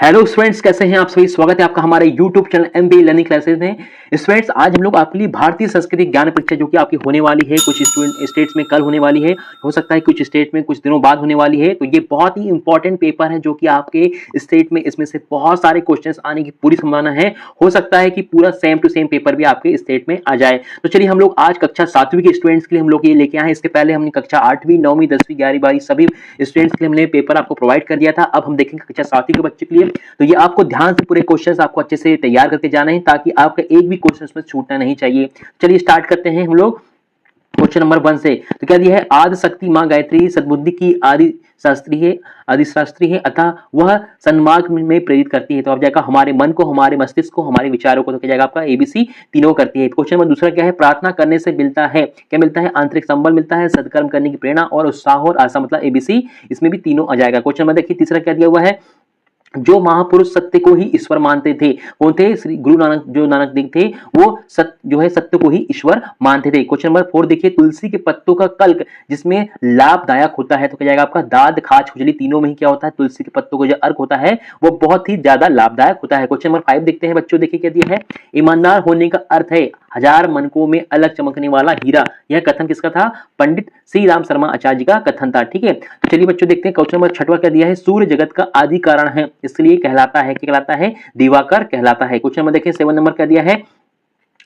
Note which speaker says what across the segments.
Speaker 1: Hello students, कैसे हैं आप सभी। स्वागत है आपका हमारे YouTube channel MBA learning classes में। स्टूडेंट्स, आज हम लोग आपके लिए भारतीय संस्कृति ज्ञान परीक्षा जो कि आपकी होने वाली है, कुछ स्टेट्स में कल होने वाली है, हो सकता है कुछ स्टेट में कुछ दिनों बाद होने वाली है। तो ये बहुत ही इंपॉर्टेंट पेपर है जो कि आपके स्टेट में इसमें से बहुत सारे क्वेश्चंस आने की पूरी संभावना है। हो सकता है कि पूरा सेम टू सेम पेपर भी आपके स्टेट में आ जाए। तो चलिए हम लोग आज कक्षा 7वीं के स्टूडेंट्स के लिए हम लोग ये लेके आए हैं। इसके पहले हमने कक्षा 8वीं 9वीं 10वीं 11वीं 12वीं सभी स्टूडेंट्स के लिए हमने पेपर आपको प्रोवाइड कर दिया था। अब हम देखेंगे कक्षा 7वीं के बच्चे के लिए। तो ये आपको ध्यान से पूरे क्वेश्चंस आपको अच्छे से तैयार करके जाना है ताकि आपका एक भी क्वेश्चन उसमें छूटना नहीं चाहिए। चलिए स्टार्ट करते हैं हम लोग क्वेश्चन नंबर 1 से। तो क्या दिया है, आदि शक्ति मां गायत्री सद्बुद्धि की आदि शास्त्री है अतः वह सन्मार्ग में प्रेरित करती है। तो अब जाएगा हमारे मन को, हमारे मस्तिष्क को, हमारे विचारों को। तो क्या जाएगा आपका एबीसी तीनों करती है। क्वेश्चन नंबर दूसरा क्या है, प्रार्थना करने से मिलता है, क्या मिलता है, आंतरिक संबल मिलता है, सत्कर्म करने की प्रेरणा और उत्साह और आशा, मतलब एबीसी इसमें भी तीनों आ जाएगा। क्वेश्चन नंबर देखिए तीसरा क्या दिया हुआ है, जो महापुरुष सत्य को ही ईश्वर मानते थे, कौन थे, श्री गुरु नानक, जो नानक देव थे वो जो है सत्य को ही ईश्वर मानते थे। क्वेश्चन नंबर 4 देखिए, तुलसी के पत्तों का कल्क जिसमें लाभदायक होता है। तो क्या जाएगा आपका, दाद खाज खुजली तीनों में ही क्या होता है, तुलसी के पत्तों को जो अर्क होता है वो बहुत ही ज्यादा लाभदायक होता है। क्वेश्चन नंबर 5 देखते हैं बच्चों, देखिए क्या दिया है, ईमानदार होने का अर्थ है हजार मनकों में अलग चमकने वाला हीरा। यह कथन किसका था, पंडित श्री राम शर्मा आचार्य जी का कथन था। ठीक है, तो चलिए बच्चों देखते हैं क्वेश्चन नंबर 6वां क्या दिया है, सूर्य जगत का आदि कारण है इसलिए कहलाता है, क्या कहलाता है, दिवाकर कहलाता है। क्वेश्चन नंबर देखिए 7 नंबर क्या दिया है,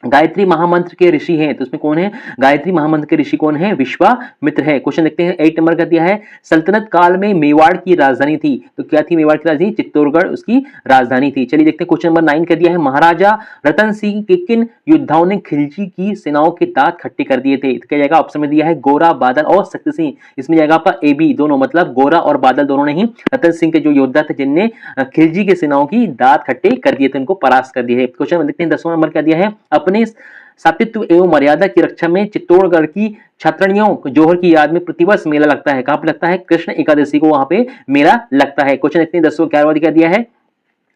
Speaker 1: गायत्री महामंत्र के ऋषि हैं, तो उसमें कौन है, गायत्री महामंत्र के ऋषि कौन है, विश्वामित्र है। क्वेश्चन देखते हैं 8 नंबर का दिया है, सल्तनत काल में मेवाड़ की राजधानी थी, तो क्या थी मेवाड़ की राजधानी, चित्तौड़गढ़ उसकी राजधानी थी। चलिए देखते हैं क्वेश्चन नंबर 9 का दिया है, महाराजा रतन सिंह के किन योद्धाओं ने खिलजी की सेनाओं के दांत खट्टे कर दिए थे। तो क्या जाएगा, ऑप्शन में दिया है गोरा बादल और शक्ति सिंह, इसमें जाएगा आपका ए बी दोनों, मतलब गोरा और बादल दोनों नहीं, रतन सिंह के जो योद्धा थे जिनने खिलजी के सेनाओं की दांत खट्टे कर दिए थे, उनको परास्त कर दिए। क्वेश्चन देखते हैं 10वां नंबर क्या दिया है, अपने सातित्व एवं मर्यादा की रक्षा में चित्तौड़गढ़ की छात्रणियों जोहर की याद में प्रतिवर्ष मेला लगता है। कहां पर लगता है, कृष्ण एकादशी को वहां पे मेला लगता है। क्वेश्चन देखते हैं 10वां 11वां क्या दिया है,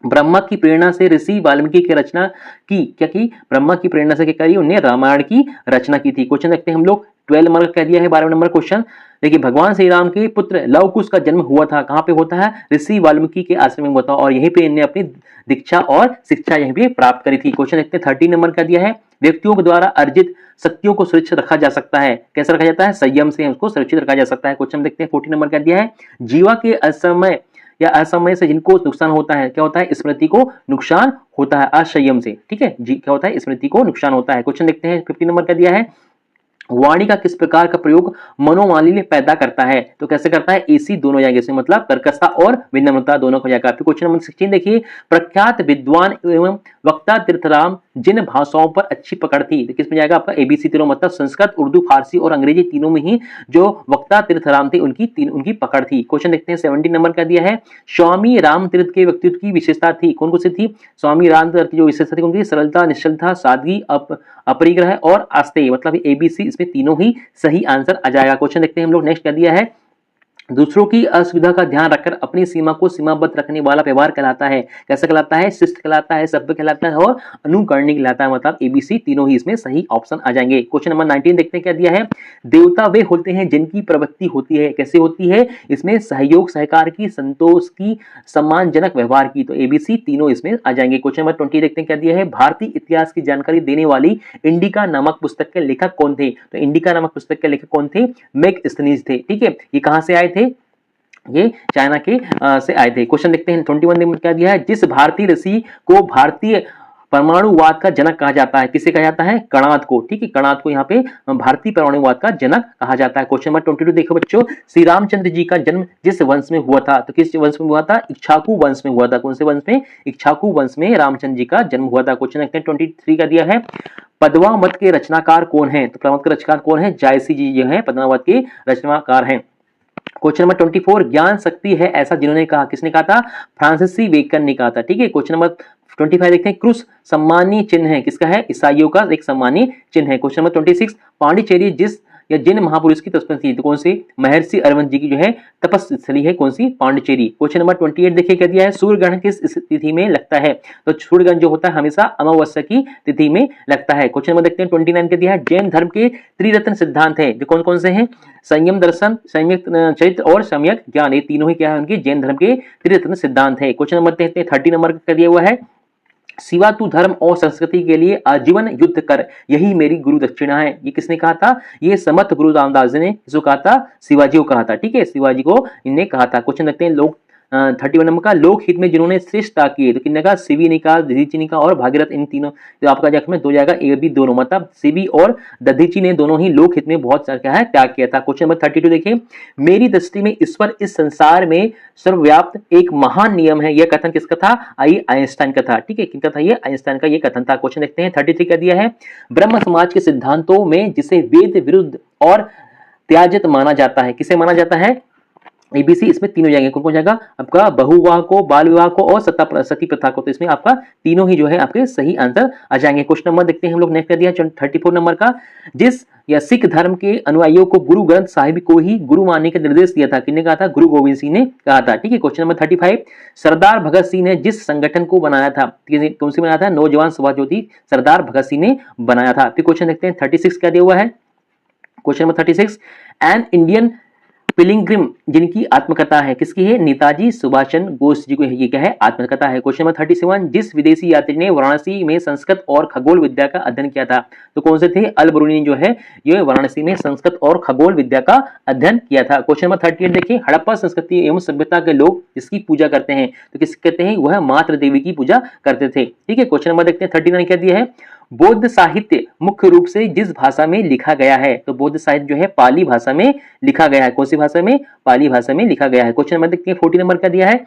Speaker 1: ब्रह्मा की प्रेरणा से ऋषि वाल्मीकि की रचना की, क्या की, ब्रह्मा की प्रेरणा से क्या करी, उन्हें रामायण की रचना की थी। क्वेश्चन देखते हैं हम लोग 12 नंबर कह दिया है। 12 नंबर क्वेश्चन देखिए, भगवान श्री राम के पुत्र लव कुश का जन्म हुआ था, कहां पे होता है, ऋषि वाल्मीकि के आश्रम में हुआ था और यहीं पे इन्हें अपनी दीक्षा और शिक्षा यहीं पे प्राप्त करी थी। क्वेश्चन देखते हैं 13 नंबर का दिया है, व्यक्तियों के द्वारा अर्जित शक्तियों को सुरक्षित रखा जा सकता है, कैसे रखा जाता है, संयम से उसको सुरक्षित रखा जा सकता है। क्वेश्चन देखते हैं 14 नंबर का दिया है, जीवा के असमय या असमय से जिनको नुकसान होता है, क्या होता है, स्मृति को नुकसान होता है असंयम से। ठीक है जी, क्या होता है, स्मृति को नुकसान होता है। क्वेश्चन देखते हैं 15 नंबर का दिया है, वाणी का किस प्रकार का प्रयोग मनोमालिन्य पैदा करता है, तो कैसे करता है, एसी दोनों जाएंगे इसमें, मतलब कर्कशता और विनम्रता दोनों को जाएगा। फिर क्वेश्चन नंबर 16 देखिए, प्रख्यात विद्वान एवं वक्ता तीर्थराम जिन भाषाओं पर अच्छी पकड़ थी, तो किसमें जाएगा आपका एबीसी तीनों, मतलब संस्कृत, उर्दू, फारसी और अंग्रेजी तीनों में ही जो वक्ता तीर्थराम थे उनकी पकड़ थी। क्वेश्चन देखते हैं 17 नंबर का दिया है, स्वामी राम तीर्थ के व्यक्तित्व की विशेषता थी, कौन कौन सी थी, स्वामी राम तीर्थ की जो विशेषता थी उनकी सरलता, निश्चलता, सादगी, अपरिग्रह और आस्तेय, मतलब एबीसी इसमें तीनों ही सही आंसर आ जाएगा। क्वेश्चन देखते हैं हम लोग नेक्स्ट क्या दिया है, दूसरों की असुविधा का ध्यान रखकर अपनी सीमा को सीमाबद्ध रखने वाला व्यवहार कहलाता है, कैसे कहलाता है, शिष्ट कहलाता है, सभ्य कहलाता है और अनुकरणीय कहलाता है, मतलब एबीसी तीनों ही इसमें सही ऑप्शन आ जाएंगे। क्वेश्चन नंबर 19 देखते हैं क्या दिया है, देवता वे होते हैं जिनकी प्रवृत्ति होती है, कैसे होती है, इसमें सहयोग, सहकार की, संतोष की, सम्मानजनक व्यवहार की, तो एबीसी तीनों इसमें आ जाएंगे। क्वेश्चन नंबर 20 देखते हैं क्या दिया है, भारतीय इतिहास की जानकारी देने वाली इंडिका नामक पुस्तक के लेखक कौन थे, तो इंडिका नामक पुस्तक के लेखक कौन थे, मैगस्थनीज थे। ठीक है, ये कहां से आए थे, ये चाइना के से आए थे। क्वेश्चन देखते हैं 21 में क्या दिया है, जिस भारतीय ऋषि को भारतीय परमाणुवाद का जनक कहा जाता है, किसे कहा जाता है, कणाद को। ठीक है, कणाद को यहाँ पे भारतीय परमाणुवाद का जनक कहा जाता है। क्वेश्चन नंबर 22 देखो बच्चों, श्री रामचंद्र जी का जन्म जिस वंश में हुआ था, तो किस वंश में हुआ था, इक्ष्वाकु वंश में हुआ था, कौन से वंश में, इक्ष्वाकु वंश में रामचंद्र जी का जन्म हुआ था। क्वेश्चन देखते हैं 23 का दिया है, पद्मा मत के रचनाकार कौन है, तो पद्मा मत के रचनाकार कौन है, जायसी जी जो है पद्मा मत के रचनाकार हैं। क्वेश्चन नंबर 24, ज्ञान शक्ति है ऐसा जिन्होंने कहा, किसने कहा था, फ्रांसीसी बेकन ने कहा था। ठीक है, क्वेश्चन नंबर 25 देखते हैं, क्रूस सम्मानीय चिन्ह है, किसका है, ईसाइयों का एक सम्मानीय चिन्ह है। क्वेश्चन नंबर 26, पांडिचेरी जिस या जिन महापुरुष की तपस्या थी, कौन सी, महर्षि अरविंद जी की जो है तपस्स्थली है, कौन सी, पांडिचेरी। क्वेश्चन नंबर 28 देखिए क्या दिया है, सूर्य ग्रहण किस तिथि में लगता है, तो सूर्य ग्रहण जो होता है हमेशा अमावस्या की तिथि में लगता है। क्वेश्चन नंबर देखते हैं 29 क्या दिया है, जैन धर्म के त्रिरत्न सिद्धांत है, जो कौन कौन से हैं, संयम दर्शन, सम्यक चरित्र और सम्यक ज्ञान, ये तीनों ही क्या है उनके जैन धर्म के त्रिरत्न सिद्धांत है। क्वेश्चन नंबर देखते हैं 30 नंबर का दिया हुआ है, सिवा तू धर्म और संस्कृति के लिए आजीवन युद्ध कर, यही मेरी गुरु दक्षिणा है। ये किसने कहा था, ये समर्थ गुरु रामदास जी ने इसको कहा था, शिवाजी को कहा था, ठीक है, शिवाजी को इन्हें कहा था। क्वेश्चन देखते हैं लोक 31 नंबर का, लोक हित में जिन्होंने श्रेष्ठता की, तो किसने कहा, शिवी ने कहा, दधीची ने कहा और भागीरथ, इन तीनों जो आपका जख्म में दो जाएगा, ए बी दोनों, मतलब शिवी और दधीची ने दोनों ही लोक हित में बहुत क्या है त्याग किया था। क्वेश्चन नंबर 32 देखिए, मेरी दृष्टि में ईश्वर इस संसार में सर्वव्याप्त एक महान नियम है, यह कथन किसका था, आइंस्टाइन का था, ठीक है, किसका था, ये आइंस्टाइन का ये कथन था। क्वेश्चन देखते हैं 33 का दिया है, ब्रह्म समाज के सिद्धांतों में जिसे वेद विरुद्ध और त्याजित माना जाता है, किसे माना जाता है, एबीसी, इसमें तीनों जाएंगे, कौन कौन जाएगा आपका, बहुविवाह को, बाल विवाह को और सती प्रथा को, तो इसमें आपका तीनों ही जो है आपके सही आंसर आ जाएंगे। क्वेश्चन नंबर देखते हैं हम लोग नेक्स्ट दिया 34 नंबर का, जिस या सिख धर्म के अनुयायियों को गुरु ग्रंथ साहिब को ही गुरु मानने का निर्देश दिया था, किसने कहा था, गुरु गोविंद सिंह ने कहा था, ठीक है। क्वेश्चन नंबर 35, सरदार भगत सिंह ने जिस संगठन को बनाया था, कौन सी बनाया था, नौजवान सभा ज्योति, सरदार भगत सिंह ने बनाया था। फिर क्वेश्चन देखते हैं 36 क्या दिया हुआ है, क्वेश्चन नंबर 36, एन इंडियन पिलिग्रिम जिनकी आत्मकथा है, किसकी है, नेताजी सुभाष चंद्र बोस जी को है, ये क्या है, आत्मकथा है। क्वेश्चन नंबर 37, जिस विदेशी यात्री ने वाराणसी में संस्कृत और खगोल विद्या का अध्ययन किया था, तो कौन से थे, अल बरूनी जो है ये वाराणसी में संस्कृत और खगोल विद्या का अध्ययन किया था। क्वेश्चन नंबर 38 देखिए, हड़प्पा संस्कृति एवं सभ्यता के लोग जिसकी पूजा करते हैं, तो किस कहते हैं, वह मातृ देवी की पूजा करते थे, ठीक है। क्वेश्चन नंबर देखते हैं 39 क्या दिया है, बौद्ध साहित्य मुख्य रूप से जिस भाषा में लिखा गया है, तो बौद्ध साहित्य जो है पाली भाषा में लिखा गया है, कौन सी भाषा में, पाली भाषा में लिखा गया है। क्वेश्चन नंबर देखते हैं 40 नंबर का दिया है,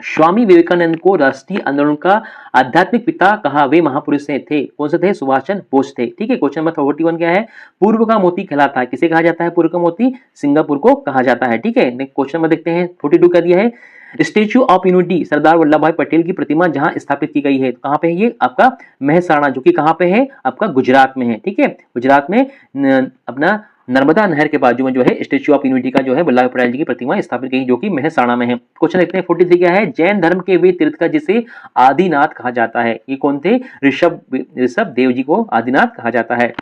Speaker 1: स्वामी विवेकानंद को राष्ट्रीय आंदोलन का आध्यात्मिक पिता कहा, वे महापुरुष थे, कौन से थे, सुभाष चंद्र बोस थे, ठीक है। क्वेश्चन नंबर 41 क्या है, पूर्व का मोती कहलाता है, किसे कहा जाता है, पूर्व का मोती, सिंगापुर को कहा जाता है, ठीक है। क्वेश्चन नंबर देखते हैं 42 का दिया है, statue of unity Sardar Vallabh भाई पटेल की प्रतिमा जहां स्थापित की गई है, कहां पे है ये आपका, महसाणा, जो कि कहां पे है आपका, गुजरात में है, ठीक है, गुजरात में अपना नर्मदा नहर के बाजू में जो है स्टेच्यू ऑफ यूनिटी का जो है वल्लभ पटेल जी की प्रतिमा स्थापित की, जो कि महसाणा में है। क्वेश्चन देखते हैं 43 क्या है, जैन धर्म के वे तीर्थकर जिसे आदिनाथ कहा जाता है, ये कौन थे, ऋषभ देव जी को आदिनाथ कहा जाता है।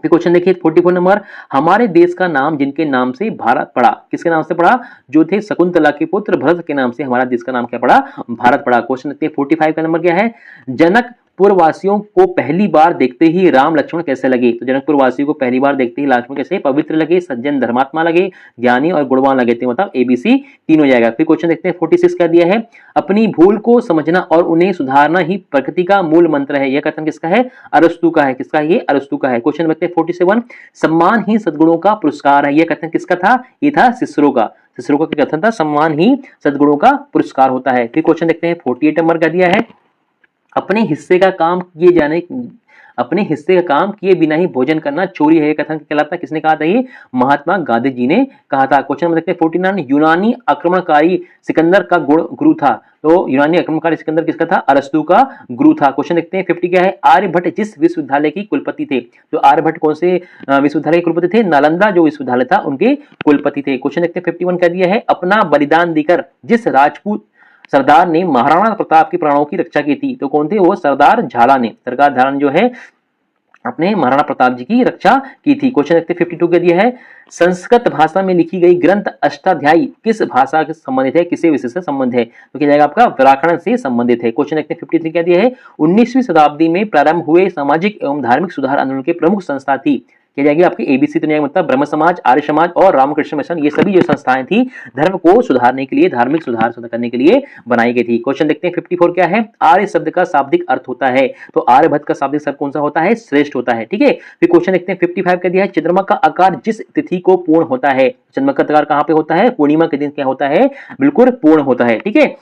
Speaker 1: फिर क्वेश्चन देखिए 44 नंबर, हमारे देश का नाम जिनके नाम से भारत पड़ा, किसके नाम से पड़ा, जो थे शकुंतला के पुत्र भरत के नाम से हमारा देश का नाम क्या पड़ा, भारत पड़ा। क्वेश्चन देखते हैं 45 का नंबर क्या है, जनकपुर वासियों को पहली बार देखते ही राम लक्ष्मण कैसे लगे, तो जनकपुर वासियों को पहली बार देखते ही लक्ष्मण कैसे, पवित्र लगे, सज्जन धर्मात्मा लगे, ज्ञानी और गुणवान लगे थे, मतलब एबीसी तीनों जाएगा। फिर क्वेश्चन देखते हैं 46 का दिया है, अपनी भूल को समझना और उन्हें सुधारना ही प्रकृति का मूल मंत्र है, यह कथन किसका है, अरस्तु का है, किसका, ये अरस्तु का है। क्वेश्चन देखते हैं 47, सम्मान ही सद्गुणों का पुरस्कार है, यह कथन किसका था, ये था सिसरो का, सिसरो का कथन था, सम्मान ही सद्गुणों का पुरस्कार होता है। फिर क्वेश्चन देखते हैं 48 नंबर का दिया है, अपने हिस्से का काम किए बिना ही भोजन करना चोरी है, कथन कहलाता है, किसने कहा था, ये महात्मा गांधी जी ने कहा था। क्वेश्चन देखते हैं 49, यूनानी आक्रमणकारी सिकंदर का गुरु था, तो यूनानी आक्रमणकारी सिकंदर किसका था, अरस्तु का गुरु था। क्वेश्चन देखते हैं 50 क्या है, आर्यभट्ट जिस विश्वविद्यालय की कुलपति थे, तो आर्यभट्ट कौन से विश्वविद्यालय के कुलपति थे, नालंदा जो विश्वविद्यालय था उनके कुलपति थे। क्वेश्चन देखते हैं 51 का दिया है, अपना बलिदान देकर जिस राजपूत सरदार ने महाराणा प्रताप के प्राणों की रक्षा की थी, तो कौन थे, वो सरदार झाला ने, सरदार झाला ने जो है अपने महाराणा प्रताप जी की रक्षा की थी। क्वेश्चन देखते हैं 52 के दिया है, संस्कृत भाषा में लिखी गई ग्रंथ अष्टाध्यायी किस भाषा से संबंधित है, किसे विषय से संबंध है, तो क्या जाएगा आपका, व्याकरण से संबंधित है। क्वेश्चन देखते हैं 53 क्या दिया है, 19वीं शताब्दी में प्रारंभ हुए सामाजिक एवं धार्मिक सुधार आंदोलन के प्रमुख संस्था थी, क्या जाएगी आपकी एबीसी, तो मतलब ब्रह्म समाज, आर्य समाज और रामकृष्ण मिशन, ये सभी जो संस्थाएं थी धर्म को सुधारने के लिए, धार्मिक सुधार करने के लिए बनाई गई थी। क्वेश्चन देखते हैं 54 क्या है, आर्य शब्द का शाब्दिक अर्थ होता है, तो आर्यभट्ट का शाब्दिक अर्थ कौन सा होता है, श्रेष्ठ होता है, ठीक है। फिर क्वेश्चन देखते हैं 55 का दिया है, चंद्रमा का आकार जिस तिथि को पूर्ण होता है, चंद्रमा का आकार कहां पे होता है, पूर्णिमा के दिन क्या होता है, बिल्कुल पूर्ण होता है, ठीक है।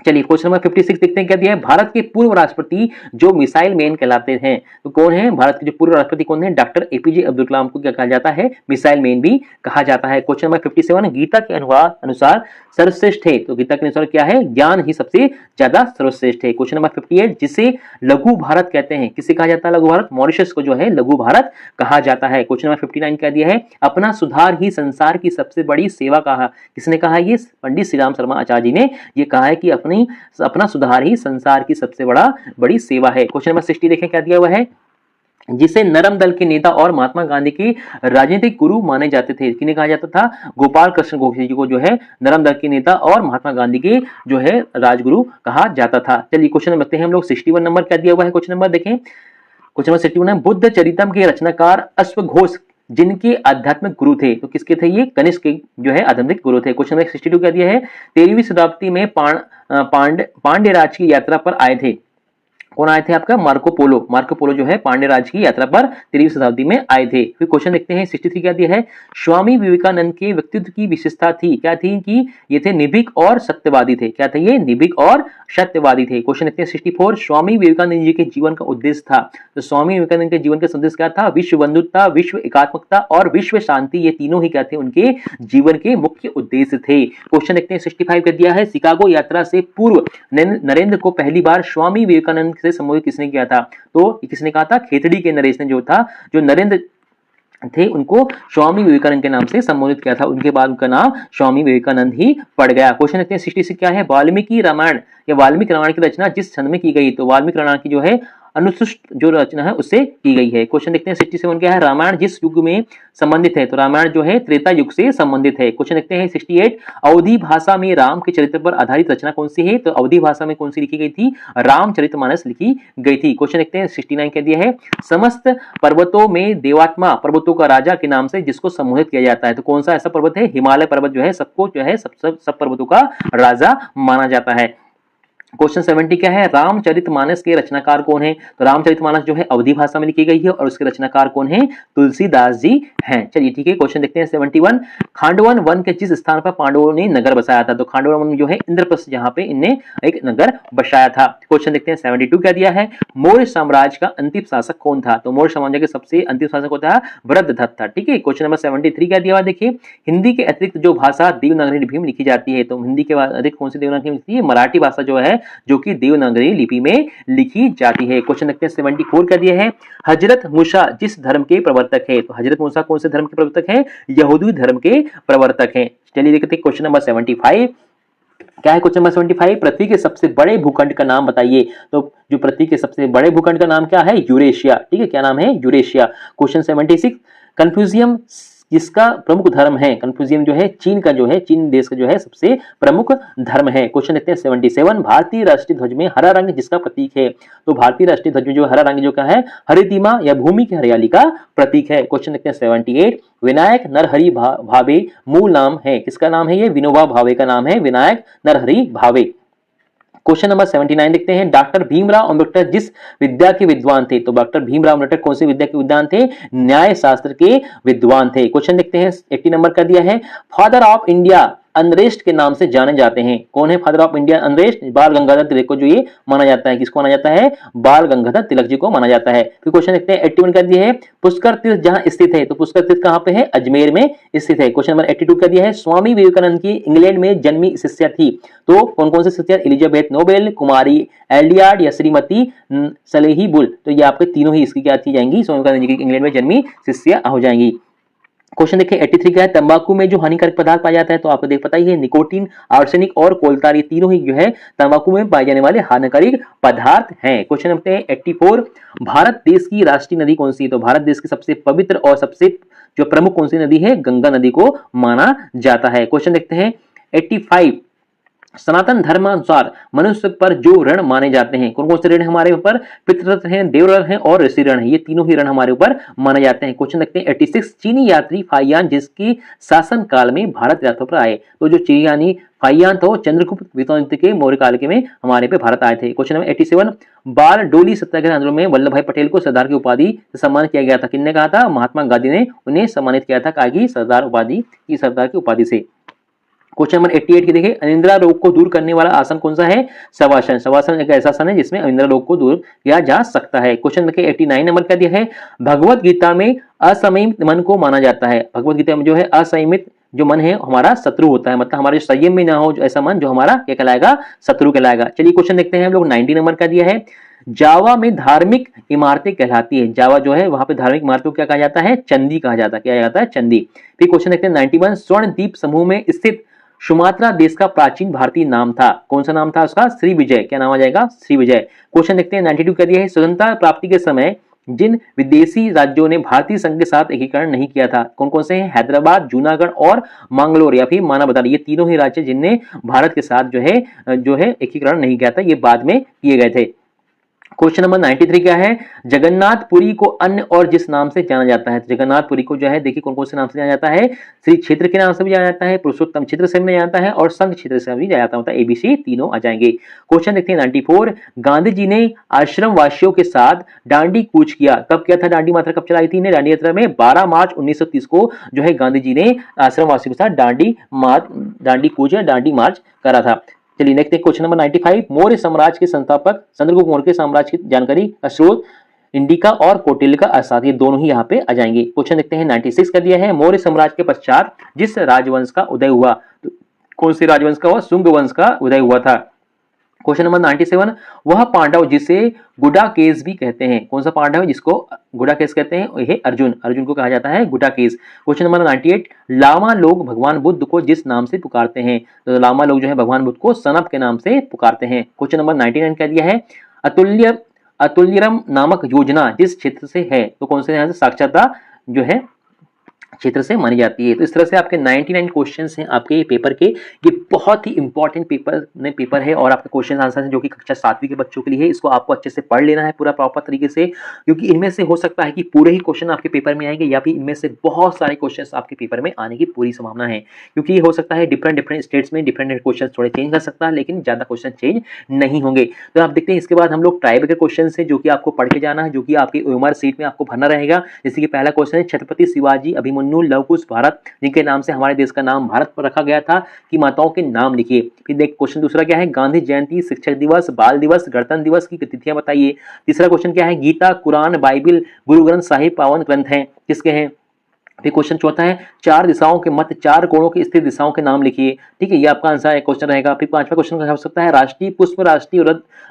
Speaker 1: चलिए क्वेश्चन नंबर 56 देखते हैं क्या दिया है। भारत के पूर्व राष्ट्रपति जो मिसाइल मैन कहलाते हैं, तो कौन है भारत के जो पूर्व राष्ट्रपति कौन है? डॉक्टर एपीजे अब्दुल कलाम को क्या कहा जाता है? मिसाइल मैन भी कहा जाता है। क्वेश्चन नंबर 57 गीता के अनुसार सर्वश्रेष्ठ है, तो गीता के अनुसार क्या है? ज्ञान ही सबसे ज्यादा सर्वश्रेष्ठ है। क्वेश्चन नंबर 58 जिसे लघु भारत कहते हैं, किसे कहा जाता है लघु भारत? मॉरिशस को जो है लघु भारत कहा जाता है। क्वेश्चन नंबर 59 क्या दिया है? अपना सुधार ही संसार की सबसे बड़ी सेवा कहा, किसने कहा? ये पंडित श्री राम शर्मा आचार्य जी ने ये कहा है कि अपना सुधार ही संसार की सबसे बड़ी सेवा है। क्वेश्चन नंबर 60 देखें क्या दिया हुआ है। जिसे नरम दल के नेता और महात्मा गांधी के राजनीतिक गुरु माने जाते थे, किन्हें कहा जाता था? गोपाल कृष्ण गोखले जी को जो है नरम दल के नेता और महात्मा गांधी के जो है राजगुरु कहा जाता था। चलिए क्वेश्चन नंबर हैं हम लोग 61 नंबर क्या दिया हुआ है? क्वेश्चन नंबर देखें, क्वेश्चन नंबर 61 है बुद्ध चरितम के रचनाकार अश्वघोष जिनके आध्यात्मिक गुरु थे, तो किसके थे? ये कनिष्क के जो है आध्यात्मिक गुरु थे। क्वेश्चन नंबर 62 क्या दिया है? 13वीं शताब्दी में पांड्य राज की यात्रा पर आए थे, कौन आए थे आपका? मार्को पोलो जो है पांड्य राज की यात्रा पर 13वीं शताब्दी में आए थे। फिर क्वेश्चन देखते हैं 63 क्या दिया है? स्वामी विवेकानंद के व्यक्तित्व की विशेषता थी, क्या थी? कि ये थे निर्भीक और सत्यवादी थे। क्या थे ये? निर्भीक और सत्यवादी थे। क्वेश्चन देखते हैं 64 स्वामी विवेकानंद जी के जीवन का उद्देश्य था, तो स्वामी विवेकानंद के जीवन का संदेश क्या था? विश्व बंधुता, विश्व एकात्मकता और विश्व शांति, ये तीनों ही क्या थे? उनके जीवन के मुख्य उद्देश्य थे। क्वेश्चन देखते हैं 65 क्या दिया है? शिकागो यात्रा से पूर्व नरेंद्र को पहली बार स्वामी विवेकानंद से संबोधित किसने किया था? तो किसने कहा था? खेतड़ी के नरेश ने जो था, जो नरेंद्र थे उनको स्वामी विवेकानंद के नाम से संबोधित किया था, उनके बाद उनका नाम स्वामी विवेकानंद ही पड़ गया। क्वेश्चन देखते हैं 66 क्या है? वाल्मीकि रामायण या वाल्मीकि रामायण की रचना जिस छंद में की गई, तो वाल्मीकि रामायण की जो है अनुसुष्ट जो रचना है उससे की गई है। क्वेश्चन देखते हैं 67 क्या है? रामायण जिस युग में संबंधित है, तो रामायण जो है त्रेता युग से संबंधित है। क्वेश्चन देखते हैं 68 अवधी भाषा में राम के चरित्र पर आधारित रचना कौन सी है? तो अवधी भाषा में कौन सी लिखी गई थी? रामचरितमानस लिखी गई थी। क्वेश्चन देखते हैं 69 क्या दिया है? समस्त पर्वतों में देवात्मा पर्वतों का राजा के नाम से जिसको संबोधित किया जाता है, तो कौन सा ऐसा पर्वत है? हिमालय पर्वत जो है सबको जो है सब पर्वतों का राजा माना जाता है। क्वेश्चन 70 क्या है? रामचरितमानस के रचनाकार कौन है? तो रामचरितमानस जो है अवधी भाषा में लिखी गई है और उसके रचनाकार कौन है? तुलसीदास जी हैं। चलिए ठीक है, क्वेश्चन देखते हैं 71 खांडवन वन के जिस स्थान पर पांडवों ने नगर बसाया था, तो खांडवन वन जो है इंद्रप्रस्थ, जहां पे इनने एक नगर बसाया था। क्वेश्चन देखते हैं 72 क्या दिया है? मौर्य साम्राज्य का अंतिम शासक कौन था? तो मौर्य साम्राज्य के सबसे अंतिम शासक कौन था? वृद्धदत्त था। ठीक है, क्वेश्चन नंबर 73 क्या दिया हुआ देखिए, हिंदी के अतिरिक्त जो भाषा देवनागरी लिपि में लिखी जाती है, तो हिंदी के अतिरिक्त कौन सी देवनागरी लिखी है? मराठी भाषा जो है जो कि देवनागरी लिपि में लिखी जाती है। क्वेश्चन देखते हैं 74 क्या दिया है? हजरत मूसा जिस धर्म के प्रवर्तक है, तो हजरत मूसा कौन से धर्म के प्रवर्तक है? यहूदी धर्म के प्रवर्तक हैं। चलिए देखते हैं क्वेश्चन नंबर 75 क्या है? क्वेश्चन नंबर 75 पृथ्वी के सबसे बड़े भूखंड का नाम बताइए, तो जो पृथ्वी के सबसे बड़े भूखंड का नाम क्या है? यूरेशिया। ठीक है, क्या नाम है? यूरेशिया। क्वेश्चन 76 कन्फ्यूशियम जिसका प्रमुख धर्म है, कन्फ्यूशियम जो है चीन का जो है, चीन देश का जो है सबसे प्रमुख धर्म है। क्वेश्चन देखते हैं 77 भारतीय राष्ट्रीय ध्वज में हरा रंग जिसका प्रतीक है, तो भारतीय राष्ट्रीय ध्वज में जो हरा रंग जो क्या है? हरितिमा या भूमि की हरियाली का प्रतीक है। क्वेश्चन देखते हैं 78 विनायक नरहरि भावे मूल नाम है, किसका नाम है? ये विनोबा भावे का नाम है, विनायक नरहरि भावे। क्वेश्चन नंबर 79 देखते हैं डॉक्टर भीमराव अंबेडकर जिस विद्या के विद्वान थे, तो डॉक्टर भीमराव अंबेडकर कौन सी विद्या के विद्वान थे? न्याय शास्त्र के विद्वान थे। क्वेश्चन देखते हैं 80 नंबर का दिया है फादर ऑफ इंडिया अनरेस्ट के नाम से जाने जाते हैं, कौन है फादर ऑफ इंडिया अनरेस्ट? बाल गंगाधर तिलक को जो ये माना जाता है, किसको माना जाता है? बाल गंगाधर तिलक जी को माना जाता है। फिर क्वेश्चन देखते हैं 81 का दिया है पुष्कर तीर्थ जहां स्थित है, तो पुष्कर तीर्थ कहां पे है? अजमेर में स्थित है। क्वेश्चन नंबर 82 का दिया है स्वामी विवेकानंद की इंग्लैंड में जन्मी शिष्या थी, तो कौन कौन से शिष्या? एलिजाबेथ नोबेल, कुमारी एलियाड या श्रीमती सलेही बुल, तो ये आपके तीनों ही इसकी क्या थी जाएंगी? स्वामी विवेकानंद जी की इंग्लैंड में जन्मी शिष्या हो जाएंगी। क्वेश्चन देखिए 83 का है तंबाकू में जो हानिकारक पदार्थ पाया जाता है, तो आपको देख पता ही है निकोटीन, आर्सेनिक और कोलतार, ये तीनों ही जो है तंबाकू में पाए जाने वाले हानिकारक पदार्थ हैं। क्वेश्चन नंबर 84 भारत देश की राष्ट्रीय नदी कौन सी है, तो भारत देश की सबसे पवित्र और सबसे जो प्रमुख कौन सी नदी है? गंगा नदी को माना जाता है। क्वेश्चन देखते हैं 85 सनातन धर्मानुसार मनुष्य पर जो ऋण माने जाते हैं, कौन कौन से ऋण हमारे ऊपर? पितृऋण है, देवऋण है और ऋषि ऋण है, ये तीनों ही ऋण हमारे ऊपर माने जाते हैं। क्वेश्चन देखते हैं 86 चीनी यात्री फाइयान जिसके शासन काल में भारत यात्रा पर आए, तो जो चीनी फाइयान था वो चंद्रगुप्त विक्रमादित्य के मौर्य काल के में हमारे पे भारत आए थे। क्वेश्चन नंबर 87 बाल डोली सत्याग्रह आंदोलन में वल्लभ भाई पटेल को सरदार की उपाधि से सम्मानित किया गया था, किसने कहा था? महात्मा गांधी ने उन्हें सम्मानित किया था, सरदार की उपाधि से। क्वेश्चन नंबर 88 की देखिए, अनिद्रा रोग को दूर करने वाला आसन कौन सा है? शवासन। शवासन एक ऐसा आसन है जिसमें अनिद्रा रोग को दूर किया जा सकता है। क्वेश्चन देखिए 89 नंबर का दिया है, भगवत गीता में असंयमित मन को माना जाता है। भगवत गीता में जो है असंयमित जो मन है हमारा शत्रु होता है, मतलब हमारे संयम में ना हो जो ऐसा मन जो हमारा क्या कहलाएगा? शत्रु कहलाएगा। चलिए क्वेश्चन देखते हैं हम लोग 90 नंबर का दिया है, जावा में धार्मिक इमारतें कहलाती है। जावा जो है वहां पे धार्मिक इमारतों को क्या कहा जाता है? चंदी कहा जाता है। क्या जाता है? चंदी। फिर क्वेश्चन देखते हैं 91, स्वर्ण द्वीप समूह में स्थित सुमात्रा देश का प्राचीन भारतीय नाम था। कौन सा नाम था उसका? श्री विजय। क्या नाम आ जाएगा? श्री विजय। क्वेश्चन देखते हैं 92 का दिया है, स्वतंत्रता प्राप्ति के समय जिन विदेशी राज्यों ने भारतीय संघ के साथ एकीकरण नहीं किया था, कौन कौन से हैं? हैदराबाद, जूनागढ़ और मंगलोर या फिर मानाबदर। ये तीनों ही राज्य जिनने भारत के साथ जो है एकीकरण नहीं किया था, ये बाद में किए गए थे। क्वेश्चन नंबर 93 क्या है? जगन्नाथपुरी को अन्य और जिस नाम से जाना जाता है। जगन्नाथपुरी को जो है देखिए कौन कौन से नाम से जाना जाता है? श्री क्षेत्र के नाम से भी जाना जाता है, पुरुषोत्तम क्षेत्र से भी जाना जाता है और संघ क्षेत्र से भी जाना जाता है। मतलब ABC तीनों आ जाएंगे। क्वेश्चन देखते हैं 94, गांधी जी ने आश्रम वासियों के साथ दांडी कूच किया। कब किया था? दांडी यात्रा कब चलाई थी? दांडी यात्रा में 12 मार्च 1930 को जो है गांधी जी ने आश्रम वासियों के साथ दांडी कूच या दांडी मार्च करा था। चलिए नेक्स्ट क्वेश्चन नंबर 95, मौर्य साम्राज्य के संस्थापक चंद्रगुप्त मौर्य के साम्राज्य की जानकारी का स्रोत इंडिका और कौटिल्य का अर्थशास्त्र, ये दोनों ही यहाँ पे आ जाएंगे। क्वेश्चन देखते हैं 96 का दिया है, मौर्य साम्राज्य के पश्चात जिस राजवंश का उदय हुआ, तो कौन से राजवंश का हुआ? शुंग वंश का उदय हुआ था। क्वेश्चन नंबर 97, वह पांडव जिसे गुडाकेश भी कहते हैं। कौन सा पांडव है जिसको गुडाकेश कहते हैं? यह अर्जुन। अर्जुन को कहा जाता है गुडाकेश। क्वेश्चन नंबर 98, लामा लोग भगवान बुद्ध को जिस नाम से पुकारते हैं, तो लामा लोग जो है भगवान बुद्ध को सनप के नाम से पुकारते हैं। क्वेश्चन नंबर 99 कह दिया है, अतुल्यरम नामक योजना जिस क्षेत्र से है, तो कौन से यहाँ से साक्षरता जो है क्षेत्र से मानी जाती है। तो इस तरह से आपके 99 क्वेश्चंस हैं आपके ये पेपर के। ये बहुत ही इंपॉर्टेंट पेपर है और आपके क्वेश्चन आंसर हैं जो कि कक्षा 7वीं के बच्चों के लिए है। इसको आपको अच्छे से पढ़ लेना है पूरा प्रॉपर तरीके से, क्योंकि इनमें से हो सकता है कि पूरे ही क्वेश्चन आपके पेपर में आएंगे या फिर इनमें से बहुत सारे क्वेश्चन आपके पेपर में आने की पूरी संभावना है। क्योंकि ये हो सकता है डिफरेंट स्टेट्स में डिफरेंट क्वेश्चन थोड़े चेंज कर सकता है, लेकिन ज्यादा क्वेश्चन चेंज नहीं होंगे। तो आप देखते हैं इसके बाद हम लोग ट्राइब्रेकर क्वेश्चन है जो कि आपको पढ़ के जाना है, जो कि आपकी OMR सीट में आपको भरना रहेगा। जैसे कि पहला क्वेश्चन है, छत्रपति शिवाजी अभिमन्यु लव कुश भारत जिनके नाम से हमारे देश का नाम भारत पर रखा गया था की माताओं के नाम लिखिए। फिर देख क्वेश्चन दूसरा क्या है, गांधी जयंती, शिक्षक दिवस, बाल दिवस, गणतंत्र दिवस की तिथियां बताइए। तीसरा क्वेश्चन क्या है, गीता, कुरान, बाइबिल, गुरु ग्रंथ साहिब पावन ग्रंथ हैं, किसके हैं। फिर क्वेश्चन चौथा है, चार दिशाओं के मध्य चार कोणों की स्थित दिशाओं के नाम लिखिए। ठीक है, ये आपका आंसर क्वेश्चन रहेगा। फिर पांचवा क्वेश्चन हो सकता है, राष्ट्रीय पुष्प, राष्ट्रीय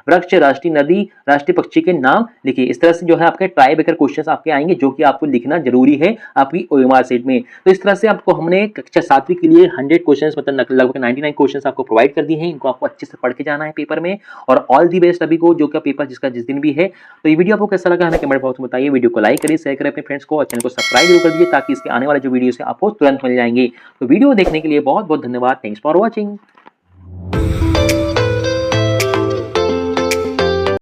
Speaker 1: वृक्ष, राष्ट्रीय नदी, राष्ट्रीय पक्षी के नाम लिखिए। इस तरह से जो है आपके ट्राई बेकर क्वेश्चन आपके आएंगे जो कि आपको लिखना जरूरी है आपकी OMR सेट में। तो इस तरह से आपको हमने कक्षा 7वीं के लिए 100 क्वेश्चन मतलब लगभग 99 क्वेश्चन आपको प्रोवाइड कर दिए हैं। इनको आपको अच्छे से पढ़ के जाना है पेपर में। और ऑल दी बेस्ट अभी को जो का पेपर जिसका जिस दिन भी है। तो ये वीडियो आपको कैसा लगा हमें कमेंट बॉक्स में बताइए। वीडियो को लाइक करिए, शेयर करें अपने फ्रेंड्स को और चैनल को सब्सक्राइब जरूर कर दीजिए ताकि इसके आने वाले जो वीडियो आपको तुरंत मिल जाएंगे। तो वीडियो देखने के लिए बहुत बहुत धन्यवाद। Thanks for watching.